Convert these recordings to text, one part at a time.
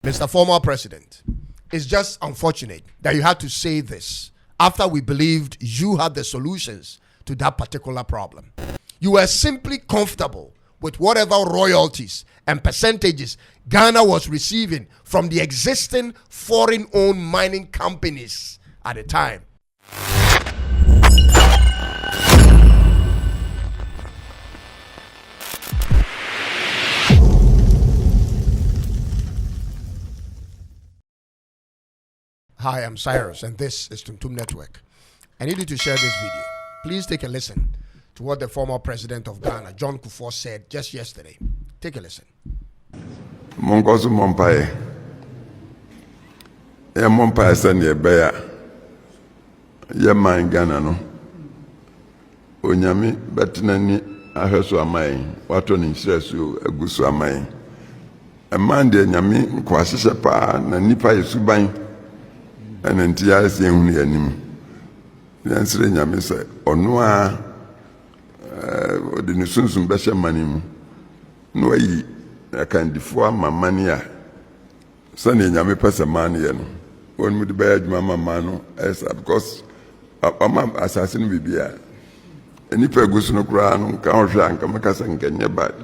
Mr. Former President, it's just unfortunate that you had to say this after we believed you had the solutions to that particular problem. You were simply comfortable with whatever royalties and percentages Ghana was receiving from the existing foreign-owned mining companies at the time. Hi, I'm Cyrus, and this is Tumtum Network. I need you to share this video. Please take a listen to what the former president of Ghana, John Kufuor, said just yesterday. Take a listen. Mongozu Mompae. Mompae send ye beya. Ye man Ghana no. Onyami betinani ahweso amai. Wato ni nshresu egusu amai. Man de nyami kwasise pa na nipa yesuban. And entire saying the enemy. The answer in Yamisa or Noah the Nusun Besha Manim. No, I can defer my money. Sunny Yami pass a money. When would bear Mamma Mano as because a assassin will be a Nipa Gusuno Crown, Kaosha and Kamakas and Kenya bad.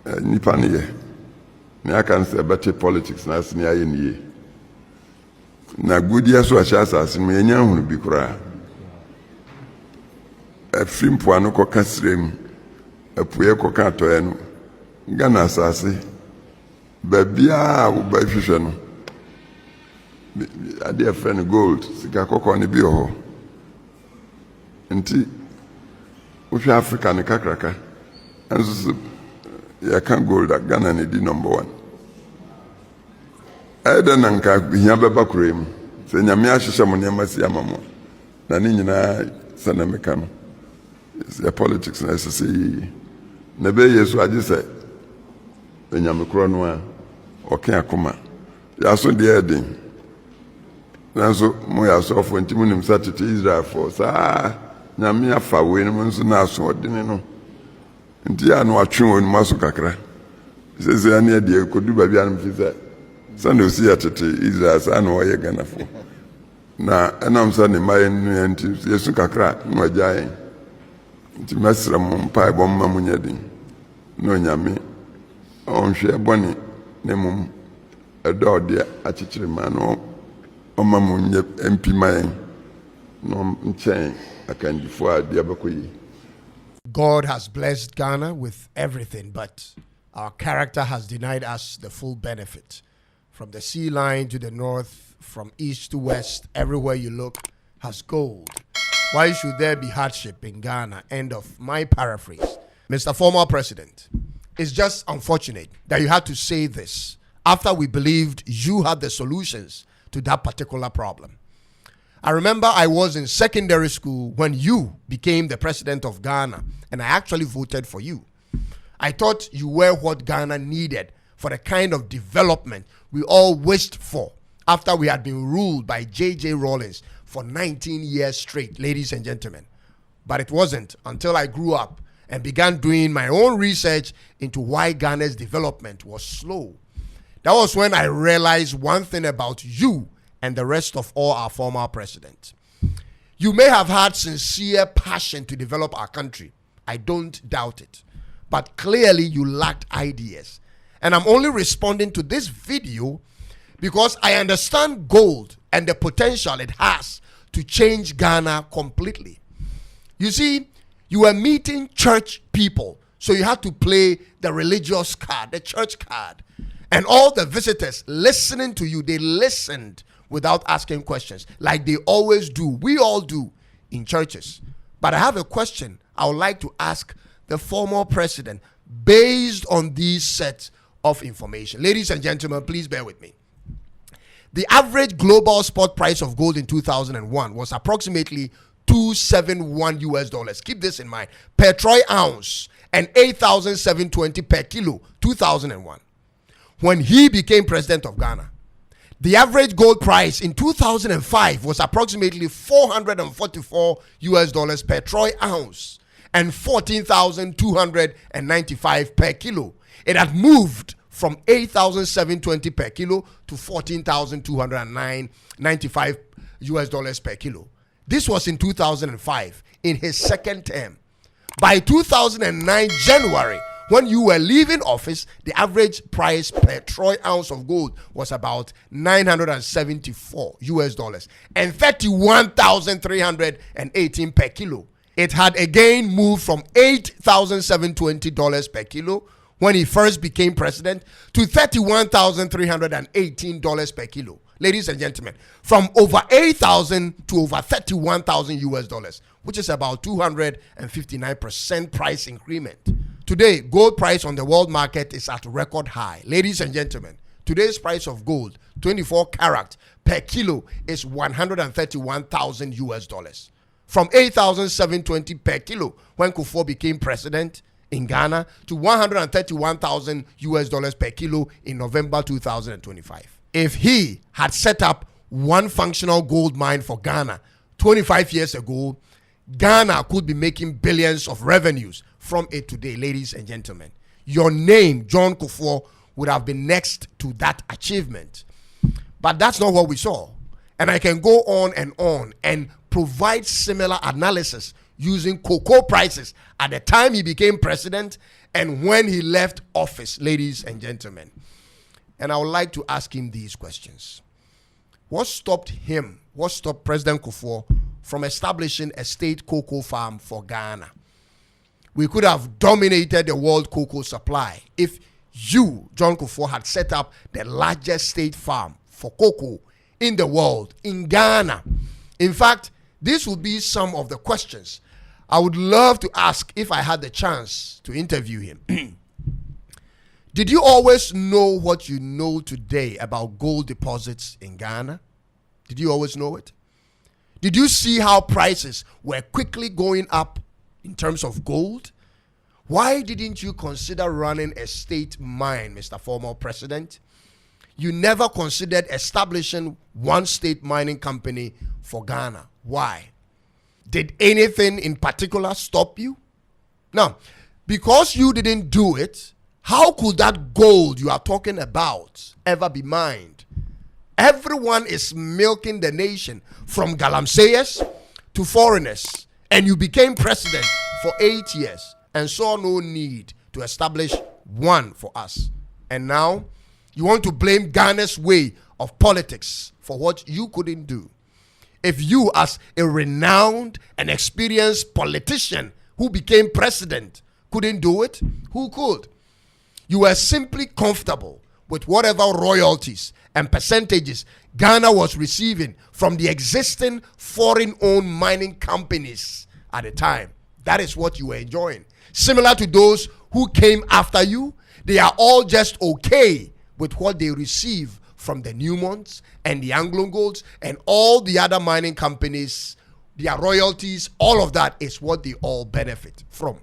Nipania. I can say better politics, that's near in ye. Na gudia so ahyasa asem yenya hunu bi kura afimpo ano koka srem apuye koka atoye no Ghana asase babia wo ba hwehwe no ade friend gold sika kokko ne bi ho nti wo hwe Africa ne kakraka anso ya kan gold Ghana ne di number 1 Eda nanka hiya beba kurem se nyame ahyehye mo nyama si amamo na ni nyina sana meka no ya politics na sese na be yesu age se nyame kro no a oke akoma ya so de edin nanso mo ya so fo ntimu nim satete Israel for sa nyame afa we no nso na so odin no nti ya no atwe won maso kakra sese ya ne de kodu ba bia no mfisa Sando si atete Israel sa na oye Ghana fo na enam sa ne maye nu nti yesu kakra no agyae nti masra mo mpa bo mma munyadin no nyame onhwe boni ne mum edode achichire ma no omma munye MP maye no nchen akandifo ade abakoyi. God has blessed Ghana with everything, but our character has denied us the full benefit. From the sea line to the north, from east to west, everywhere you look has gold. Why should there be hardship in Ghana? End of my paraphrase. Mr. Former President, it's just unfortunate that you had to say this after we believed you had the solutions to that particular problem. I remember I was in secondary school when you became the president of Ghana, and I actually voted for you. I thought you were what Ghana needed for the kind of development we all wished for after we had been ruled by J.J. Rawlings for 19 years straight, ladies and gentlemen. But it wasn't until I grew up and began doing my own research into why Ghana's development was slow. That was when I realized one thing about you and the rest of all our former presidents. You may have had sincere passion to develop our country. I don't doubt it. But clearly you lacked ideas. And I'm only responding to this video because I understand gold and the potential it has to change Ghana completely. You see, you were meeting church people, so you had to play the religious card, the church card. And all the visitors listening to you, they listened without asking questions, like they always do. We all do in churches. But I have a question I would like to ask the former president based on these sets of information. Ladies and gentlemen, please bear with me. The average global spot price of gold in 2001 was approximately $271. Keep this in mind. Per troy ounce and 8,720 per kilo, 2001. When he became president of Ghana, the average gold price in 2005 was approximately $444 per troy ounce and 14,295 per kilo. It had moved from 8,720 per kilo to 14,295 US dollars per kilo. This was in 2005, in his second term. By 2009 January, when you were leaving office, the average price per troy ounce of gold was about 974 US dollars and 31,318 per kilo. It had again moved from $8,720 per kilo when he first became president to $31,318 per kilo. Ladies and gentlemen, from over 8,000 to over 31,000 US dollars, which is about 259% price increment. Today, gold price on the world market is at record high. Ladies and gentlemen, today's price of gold, 24 karat per kilo, is 131,000 US dollars. From 8,720 per kilo when Kufur became president in Ghana to 131,000 US dollars per kilo in November 2025. If he had set up one functional gold mine for Ghana 25 years ago, Ghana could be making billions of revenues from it today, ladies and gentlemen. Your name, John Kufuor, would have been next to that achievement. But that's not what we saw. And I can go on and provide similar analysis using cocoa prices at the time he became president and when he left office, ladies and gentlemen. And I would like to ask him these questions. What stopped President Kufuor from establishing a state cocoa farm for Ghana? We could have dominated the world cocoa supply if you, John Kufuor, had set up the largest state farm for cocoa in the world, in Ghana. In fact, these would be some of the questions I would love to ask if I had the chance to interview him. Did you always know what you know today about gold deposits in Ghana? Did you always know it? Did you see how prices were quickly going up in terms of gold? Why didn't you consider running a state mine, Mr. Former President? You never considered establishing one state mining company for Ghana. Why? Did anything in particular stop you? Now, because you didn't do it, how could that gold you are talking about ever be mined? Everyone is milking the nation, from galamseyers to foreigners, and you became president for 8 years and saw no need to establish one for us. And now, you want to blame Ghana's way of politics for what you couldn't do. If you, as a renowned and experienced politician who became president, couldn't do it, who could? You were simply comfortable with whatever royalties and percentages Ghana was receiving from the existing foreign-owned mining companies at the time. That is what you were enjoying. Similar to those who came after you, they are all just okay with what they receive from the Newmonts and the Anglo Golds and all the other mining companies. Their royalties, all of that is what they all benefit from.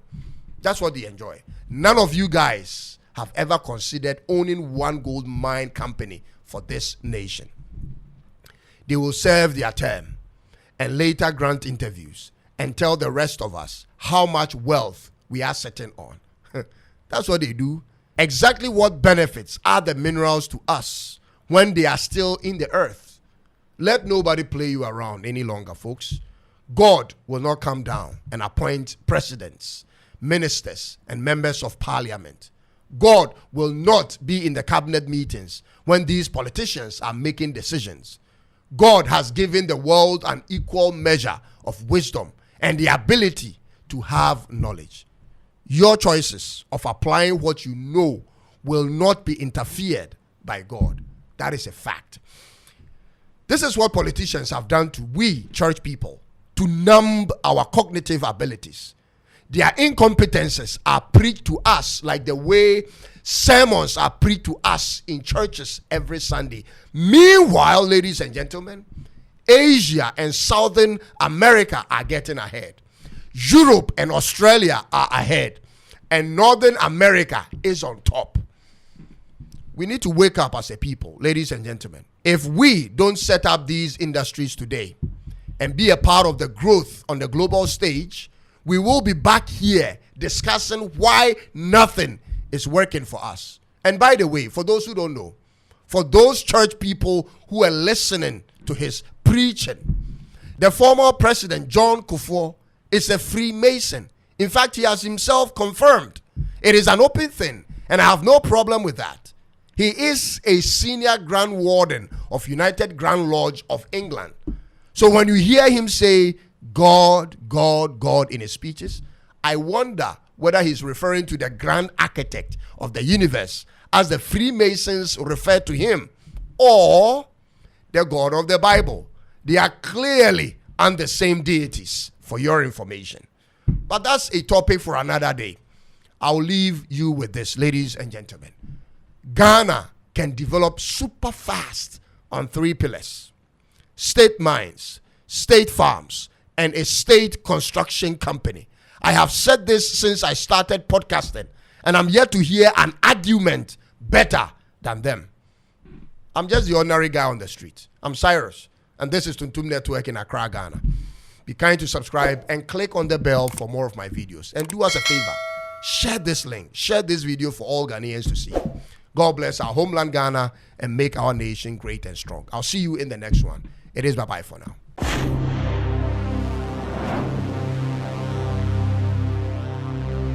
That's what they enjoy. None of you guys have ever considered owning one gold mine company for this nation. They will serve their term and later grant interviews and tell the rest of us how much wealth we are sitting on. That's what they do. Exactly what benefits are the minerals to us when they are still in the earth? Let nobody play you around any longer, folks. God will not come down and appoint presidents, ministers, and members of parliament. God will not be in the cabinet meetings when these politicians are making decisions. God has given the world an equal measure of wisdom and the ability to have knowledge. Your choices of applying what you know will not be interfered by God. That is a fact. This is what politicians have done to we church people to numb our cognitive abilities. Their incompetences are preached to us like the way sermons are preached to us in churches every Sunday. Meanwhile, ladies and gentlemen, Asia and Southern America are getting ahead. Europe and Australia are ahead. And Northern America is on top. We need to wake up as a people, ladies and gentlemen. If we don't set up these industries today and be a part of the growth on the global stage, we will be back here discussing why nothing is working for us. And by the way, for those who don't know, for those church people who are listening to his preaching, the former President John Kufuor is a Freemason. In fact, he has himself confirmed. It is an open thing, and I have no problem with that. He is a senior Grand Warden of United Grand Lodge of England. So when you hear him say, God, God, God in his speeches, I wonder whether he's referring to the grand architect of the universe, as the Freemasons refer to him, or the God of the Bible. They are clearly on the same deities, for your information. But that's a topic for another day. I'll leave you with this, ladies and gentlemen. Ghana can develop super fast on 3 pillars: state mines, state farms, and a state construction company. I have said this since I started podcasting, and I'm yet to hear an argument better than them. I'm just the ordinary guy on the street. I'm Cyrus, and this is Tuntum Network in Accra, Ghana. Be kind to subscribe and click on the bell for more of my videos. And do us a favor, share this link, share this video for all Ghanaians to see. God bless our homeland Ghana and make our nation great and strong. I'll see you in the next one. It is bye-bye for now.